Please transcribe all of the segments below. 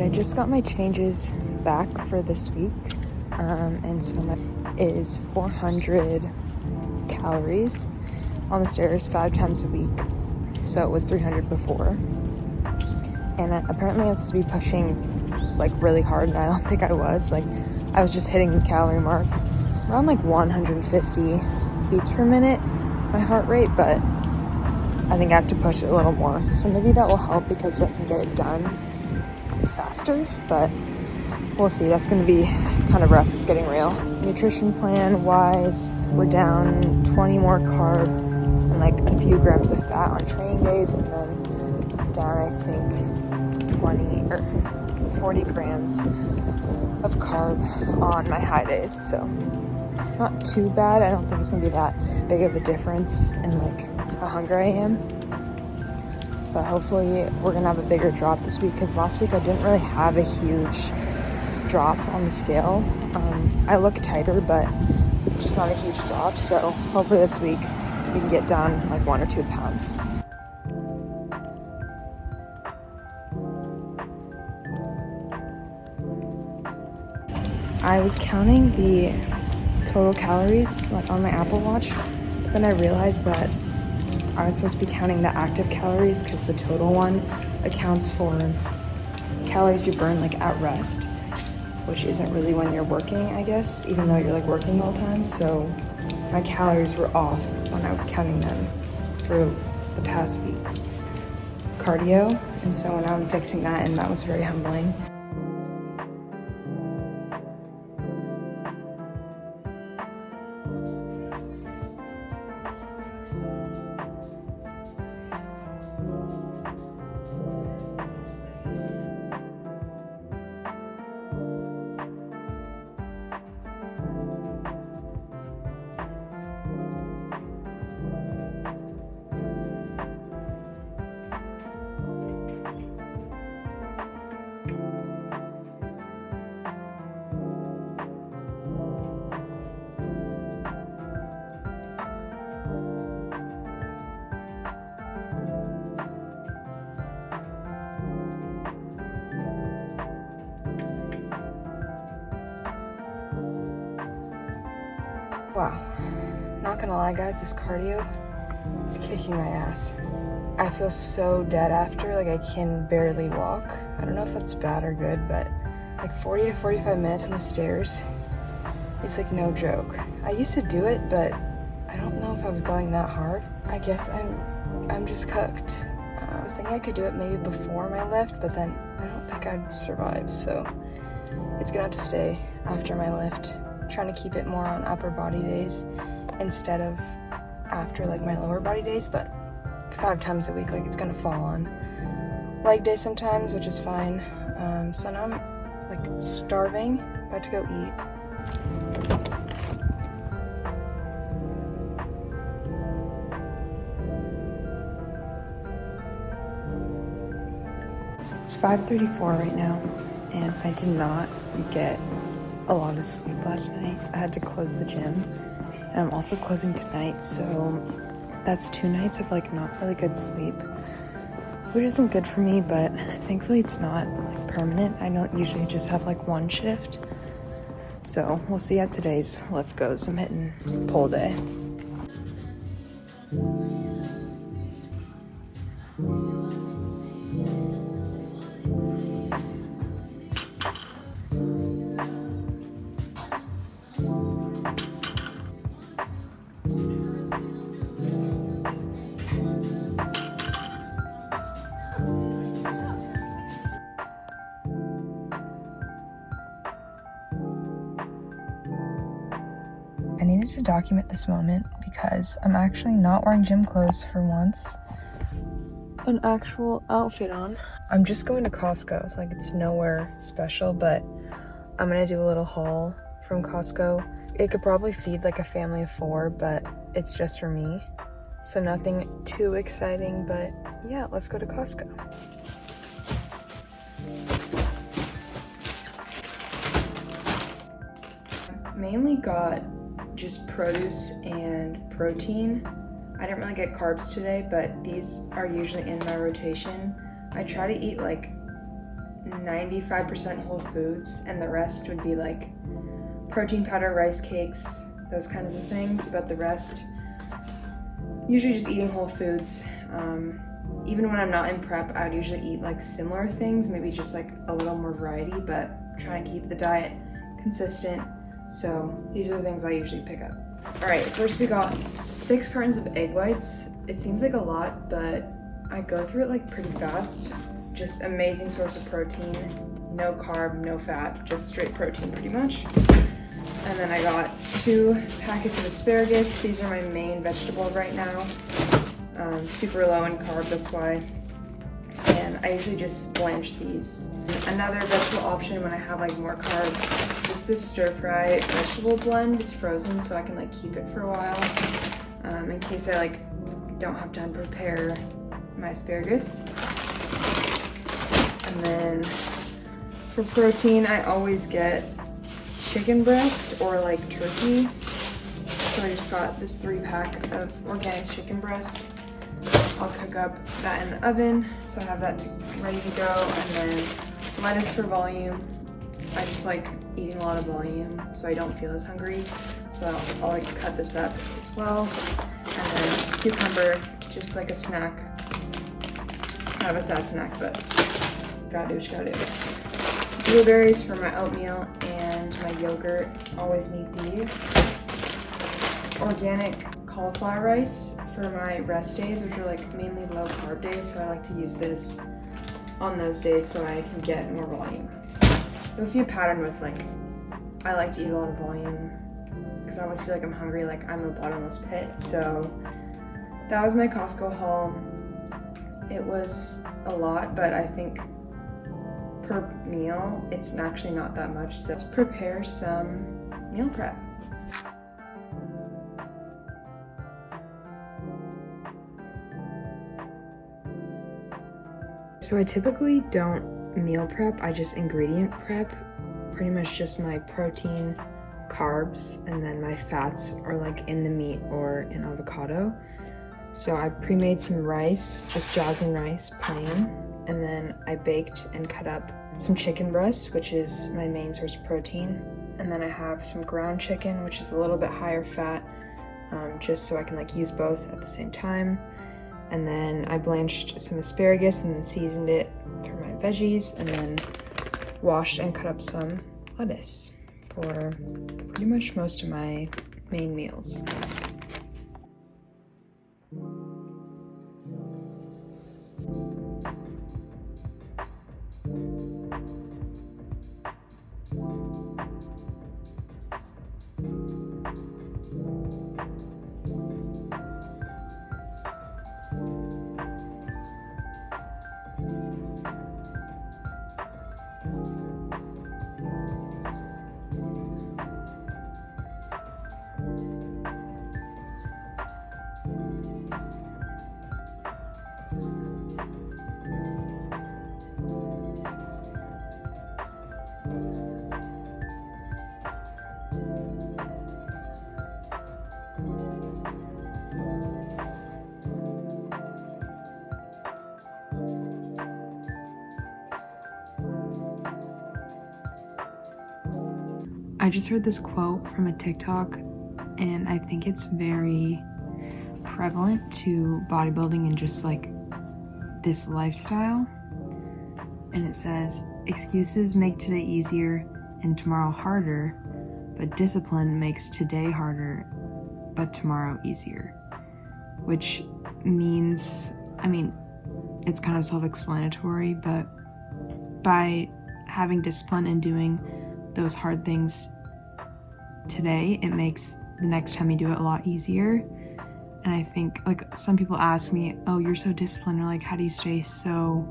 Alright, I just got my changes back for this week, and so my is 400 calories on the stairs 5 times a week, so it was 300 before, and apparently I was supposed to be pushing like really hard, and I don't think I was. Like, I was just hitting the calorie mark around like 150 beats per minute, my heart rate, but I think I have to push it a little more, so maybe that will help because I can get it done faster, but we'll see. That's going to be kind of rough. It's getting real. Nutrition plan wise, we're down 20 more carb and like a few grams of fat on training days, and then down I think 20 or 40 grams of carb on my high days, so not too bad. I don't think it's going to be that big of a difference in like how hungry I am. But hopefully we're gonna have a bigger drop this week, because last week I didn't really have a huge drop on the scale. I look tighter, but just not a huge drop. So hopefully this week we can get down like 1 or 2 pounds. I was counting the total calories like on my Apple Watch, but then I realized that I was supposed to be counting the active calories, because the total one accounts for calories you burn like at rest, which isn't really when you're working, I guess, even though you're like working all the time. So my calories were off when I was counting them for the past week's cardio, and so now I'm fixing that, and that was very humbling. Wow, not gonna lie guys, this cardio is kicking my ass. I feel so dead after, like I can barely walk. I don't know if that's bad or good, but like 40 to 45 minutes on the stairs, it's like no joke. I used to do it, but I don't know if I was going that hard. I guess I'm just cooked. I was thinking I could do it maybe before my lift, but then I don't think I'd survive, so it's gonna have to stay after my lift. Trying to keep it more on upper body days instead of after like my lower body days, but 5 times a week, like it's gonna fall on leg day sometimes, which is fine. So now I'm like starving, about to go eat. It's 5:34 right now, and I did not get a lot of sleep last night. I had to close the gym, and I'm also closing tonight, so that's 2 nights of like not really good sleep, which isn't good for me, but thankfully it's not like permanent. I don't usually just have like 1 shift, so we'll see how today's lift goes. I'm hitting pull day. I needed to document this moment because I'm actually not wearing gym clothes for once. An actual outfit on. I'm just going to Costco. It's like it's nowhere special, but I'm gonna do a little haul from Costco. It could probably feed like a family of 4, but it's just for me. So nothing too exciting, but yeah, let's go to Costco. Mainly got just produce and protein. I didn't really get carbs today, but these are usually in my rotation. I try to eat like 95% whole foods, and the rest would be like protein powder, rice cakes, those kinds of things. But the rest, usually just eating whole foods. Even when I'm not in prep, I would usually eat like similar things, maybe just like a little more variety, but trying to keep the diet consistent. So these are the things I usually pick up. All right, first we got 6 cartons of egg whites. It seems like a lot, but I go through it like pretty fast. Just amazing source of protein, no carb, no fat, just straight protein pretty much. And then I got 2 packets of asparagus. These are my main vegetable right now. Super low in carb, that's why. And I usually just blanch these. Another vegetable option when I have like more carbs, just this stir fry vegetable blend. It's frozen, so I can like keep it for a while in case I like don't have time to prepare my asparagus. And then for protein, I always get chicken breast or like turkey. So I just got this 3-pack of organic chicken breast. I'll cook up that in the oven, so I have that ready to go. And then lettuce for volume. I just like eating a lot of volume, so I don't feel as hungry. So I'll like cut this up as well. And then cucumber, just like a snack. It's kind of a sad snack, but gotta do what you gotta do. Blueberries for my oatmeal and my yogurt. Always need these. Organic cauliflower rice for my rest days, which are like mainly low carb days, so I like to use this on those days so I can get more volume. You'll see a pattern with like, I like to eat a lot of volume because I always feel like I'm hungry, like I'm a bottomless pit. So that was my Costco haul. It was a lot, but I think per meal, it's actually not that much. So let's prepare some meal prep. So I typically don't meal prep, I just ingredient prep. Pretty much just my protein, carbs, and then my fats are like in the meat or in avocado. So I pre-made some rice, just jasmine rice, plain, and then I baked and cut up some chicken breast, which is my main source of protein. And then I have some ground chicken, which is a little bit higher fat, just so I can like use both at the same time. And then I blanched some asparagus and then seasoned it for my veggies, and then washed and cut up some lettuce for pretty much most of my main meals. I just heard this quote from a TikTok, and I think it's very prevalent to bodybuilding and just like this lifestyle. And it says, "Excuses make today easier and tomorrow harder, but discipline makes today harder, but tomorrow easier." Which means, I mean, it's kind of self-explanatory, but by having discipline and doing those hard things today, it makes the next time you do it a lot easier. And I think like some people ask me, "Oh, you're so disciplined," or like, "How do you stay so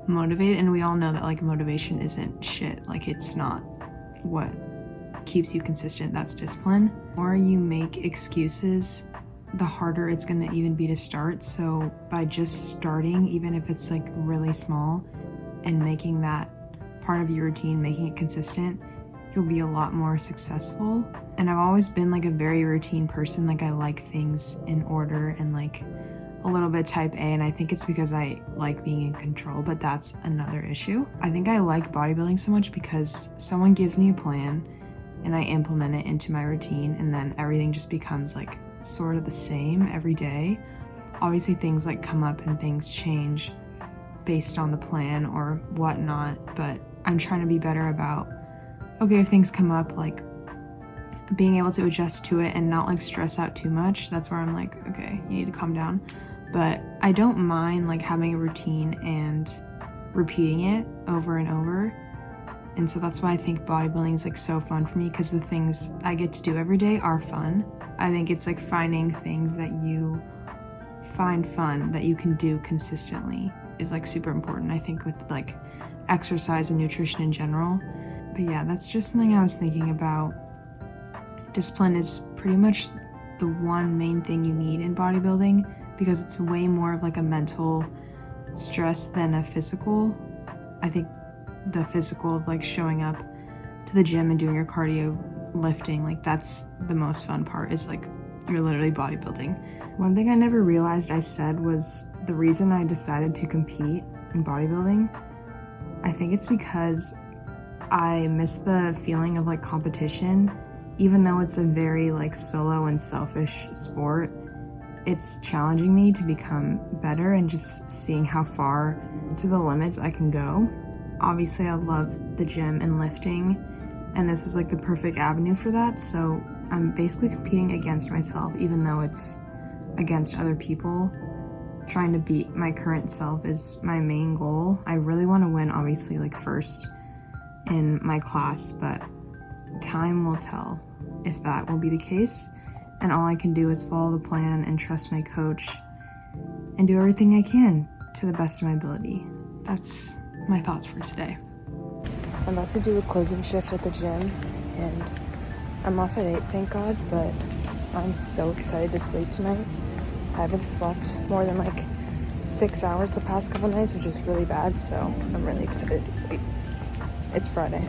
motivated?" And we all know that like motivation isn't shit. Like it's not what keeps you consistent. That's discipline. The more you make excuses, the harder it's gonna even be to start. So by just starting, even if it's like really small, and making that part of your routine, making it consistent, you'll be a lot more successful. And I've always been like a very routine person. Like I like things in order, and like a little bit type A, and I think it's because I like being in control, but that's another issue. I think I like bodybuilding so much because someone gives me a plan and I implement it into my routine, and then everything just becomes like sort of the same every day. Obviously things like come up and things change based on the plan or whatnot, but I'm trying to be better about, okay, if things come up, like being able to adjust to it and not like stress out too much. That's where I'm like, okay, you need to calm down. But I don't mind like having a routine and repeating it over and over. And so that's why I think bodybuilding is like so fun for me, because the things I get to do every day are fun. I think it's like finding things that you find fun that you can do consistently is like super important, I think, with like exercise and nutrition in general. But yeah, that's just something I was thinking about. Discipline is pretty much the one main thing you need in bodybuilding, because it's way more of like a mental stress than a physical. I think the physical of like showing up to the gym and doing your cardio, lifting, like that's the most fun part, is like you're literally bodybuilding. One thing I never realized I said was the reason I decided to compete in bodybuilding. I think it's because I miss the feeling of like competition. Even though it's a very like solo and selfish sport, it's challenging me to become better and just seeing how far to the limits I can go. Obviously I love the gym and lifting, and this was like the perfect avenue for that. So I'm basically competing against myself, even though it's against other people. Trying to beat my current self is my main goal. I really want to win, obviously, like first in my class, but time will tell if that will be the case, and all I can do is follow the plan and trust my coach and do everything I can to the best of my ability. That's my thoughts for today. I'm about to do a closing shift at the gym, and I'm off at 8, thank God, but I'm so excited to sleep tonight. I haven't slept more than like 6 hours the past couple nights, which is really bad, so I'm really excited to sleep. It's Friday.